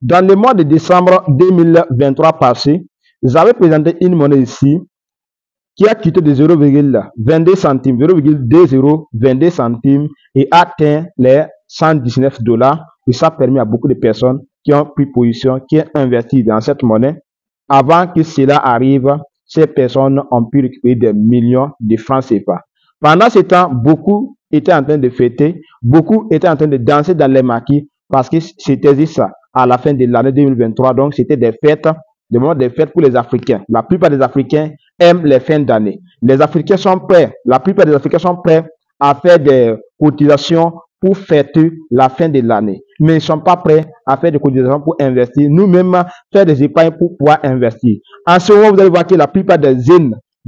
Dans le mois de décembre 2023 passé, j'avais présenté une monnaie ici qui a quitté de 0,22 centimes, 0,2022 centimes et atteint les 119 $. Et ça a permis à beaucoup de personnes qui ont pris position, qui ont investi dans cette monnaie. Avant que cela arrive, ces personnes ont pu récupérer des millions de francs CFA. Pendant ce temps, beaucoup étaient en train de fêter, beaucoup étaient en train de danser dans les maquis parce que c'était ça à la fin de l'année 2023. Donc, c'était des fêtes, des moments de fêtes pour les Africains. La plupart des Africains aiment les fins d'année. Les Africains sont prêts, la plupart des Africains sont prêts à faire des cotisations pour fêter la fin de l'année. Mais ils ne sont pas prêts à faire des cotisations pour investir. Nous-mêmes, faire des épargnes pour pouvoir investir. En ce moment, vous allez voir que la plupart des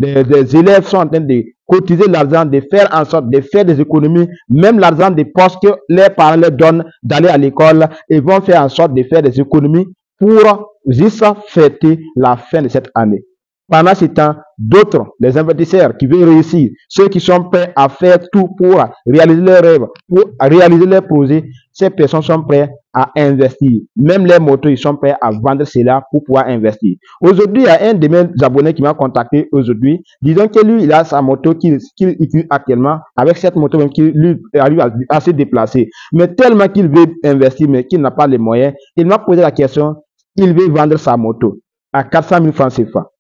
élèves sont en train de cotiser l'argent, de faire en sorte de faire des économies, même l'argent des postes que les parents leur donnent d'aller à l'école, et vont faire en sorte de faire des économies pour juste fêter la fin de cette année. Pendant ce temps, d'autres, les investisseurs qui veulent réussir, ceux qui sont prêts à faire tout pour réaliser leurs rêves, pour réaliser leurs projets, ces personnes sont prêtes à investir. Même les motos, ils sont prêts à vendre cela pour pouvoir investir. Aujourd'hui, il y a un de mes abonnés qui m'a contacté aujourd'hui, disant que lui, il a sa moto qu'il utilise actuellement, avec cette moto même qui lui arrive à se déplacer. Mais tellement qu'il veut investir, mais qu'il n'a pas les moyens, il m'a posé la question, il veut vendre sa moto à 400 000 francs CFA.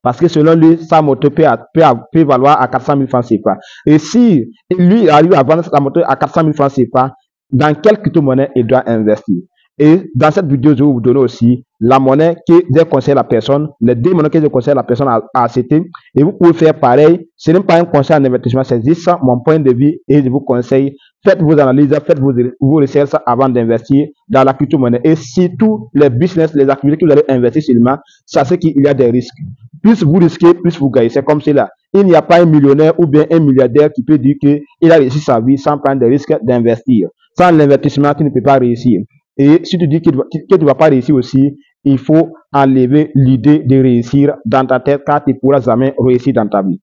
Parce que selon lui, sa moto peut valoir à 400 000 francs CFA. Et si lui arrive à vendre sa moto à 400 000 francs CFA, dans quelle crypto-monnaie il doit investir? Et dans cette vidéo, je vais vous donner aussi la monnaie que je conseille à la personne, les deux monnaies que je conseille à la personne à acheter. Et vous pouvez faire pareil. Ce n'est pas un conseil en investissement, c'est juste mon point de vue. Et je vous conseille, faites vos analyses, faites vos recherches avant d'investir dans la crypto-monnaie. Et surtout, les business, les activités que vous allez investir seulement, sachez qu'il y a des risques. Plus vous risquez, plus vous gagnez. C'est comme cela. Il n'y a pas un millionnaire ou bien un milliardaire qui peut dire qu'il a réussi sa vie sans prendre des risques d'investir. Sans l'investissement, tu ne peux pas réussir. Et si tu dis que tu ne vas pas réussir aussi, il faut enlever l'idée de réussir dans ta tête car tu ne pourras jamais réussir dans ta vie.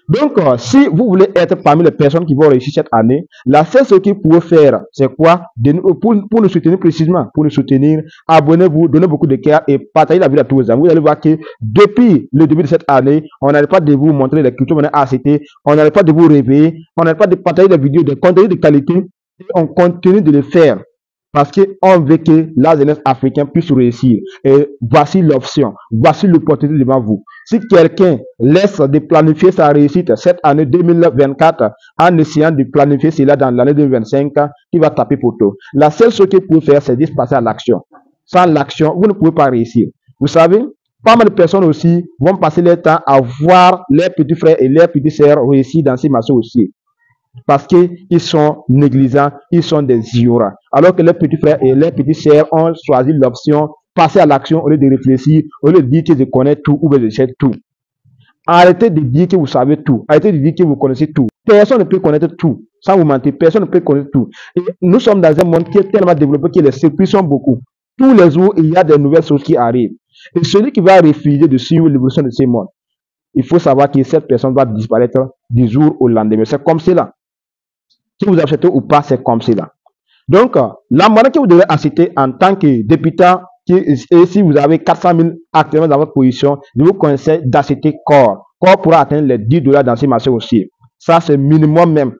Donc, si vous voulez être parmi les personnes qui vont réussir cette année, la seule chose que vous pouvez faire, c'est quoi? Pour nous soutenir précisément, pour nous soutenir, abonnez-vous, donnez beaucoup de cœur et partagez la vidéo à tous vos amis. Vous allez voir que depuis le début de cette année, on n'arrête pas de vous montrer les crypto-monnaies ACT, on n'arrête pas de vous réveiller, on n'arrête pas de partager des vidéos, de contenu de qualité et on continue de le faire. Parce qu'on veut que la jeunesse africaine puisse réussir. Et voici l'option, voici l'opportunité devant vous. Si quelqu'un laisse de planifier sa réussite cette année 2024 en essayant de planifier cela dans l'année 2025, il va taper poteau. La seule chose qu'il peut faire, c'est de passer à l'action. Sans l'action, vous ne pouvez pas réussir. Vous savez, pas mal de personnes aussi vont passer leur temps à voir leurs petits frères et leurs petites sœurs réussir dans ces marchés aussi. Parce qu'ils sont négligents, ils sont des ignorants. Alors que les petits frères et les petites sœurs ont choisi l'option passer à l'action au lieu de réfléchir, au lieu de dire que je connais tout ou que je sais tout. Arrêtez de dire que vous savez tout. Arrêtez de dire que vous connaissez tout. Personne ne peut connaître tout. Sans vous mentir, personne ne peut connaître tout. Et nous sommes dans un monde qui est tellement développé que les surprises sont beaucoup. Tous les jours, il y a de nouvelles choses qui arrivent. Et celui qui va refuser de suivre l'évolution de ce monde, il faut savoir que cette personne va disparaître du jour au lendemain. C'est comme cela. Si vous achetez ou pas, c'est comme cela. Donc, la monnaie que vous devez acheter en tant que député, et si vous avez 400 000 actuellement dans votre position, je vous conseille d'acheter Core. Core pourra atteindre les 10 $ dans ces marchés aussi. Ça, c'est minimum même.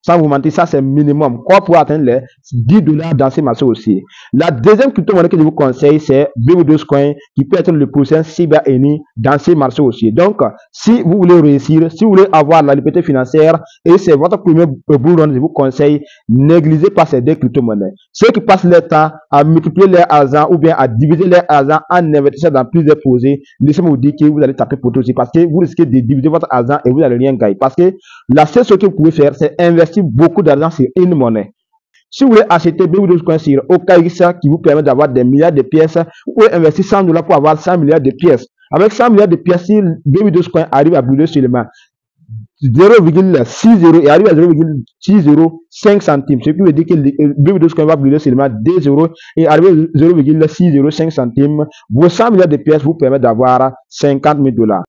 Sans vous mentir, ça c'est minimum. Quoi pour atteindre les 10 $ dans ces marchés aussi. La deuxième crypto-monnaie que je vous conseille, c'est BW2Coin qui peut être le prochain cyber-ennemi dans ces marchés aussi. Donc, si vous voulez réussir, si vous voulez avoir la liberté financière et c'est votre premier bull run, je vous conseille, négligez pas ces deux crypto-monnaies. Ceux qui passent leur temps à multiplier leur argent ou bien à diviser leur argent en investissant dans plusieurs projets, laissez-moi vous dire que vous allez taper pour tout aussi parce que vous risquez de diviser votre argent et vous n'allez rien gagner. Parce que la seule chose que vous pouvez faire, c'est investir beaucoup d'argent sur une monnaie. Si vous voulez acheter BW2Coin sur OKX qui vous permet d'avoir des milliards de pièces, vous pouvez investir 100 $ pour avoir 100 milliards de pièces. Avec 100 milliards de pièces, si BW2Coin arrive à brûler seulement 0,60 et arrive à 0,605 centimes, ce qui veut dire que BW2Coin va brûler seulement 2 € et arriver à 0,605 centimes, vos 100 milliards de pièces vous permettent d'avoir 50 000 $.